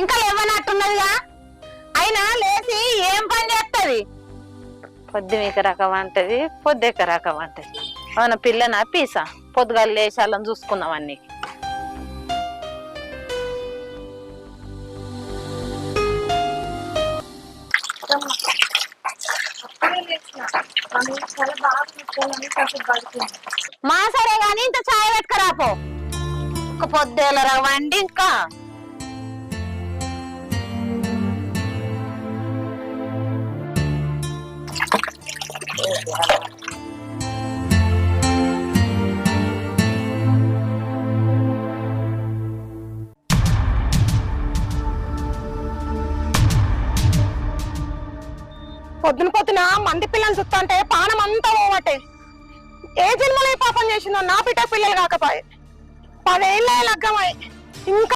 ఇంకా లేవనట్టున్నదిగా. అయినా లేచి ఏం పని చేస్తుంది? పొద్దుమీక రకం అంటది, పొద్దెక్క రకం అంటది. మన పిల్లనా పీసా పొద్దుగాల లేచాలని చూసుకుందాం అన్ని. మా సరే గాని ఇంత చాయ్ పెట్టుకురాపో. ఒక పొద్దేల వండి ఇంకా పొద్దున మంది పిల్లలు చూస్తుంటే పానం అంతా పోవట్టే. ఏ జన్మలో పాపం చేసిందో నా బిడ్డ పిల్లలు కాకపోయే. 10 ఏళ్ళ లగ్గమై ఇంకా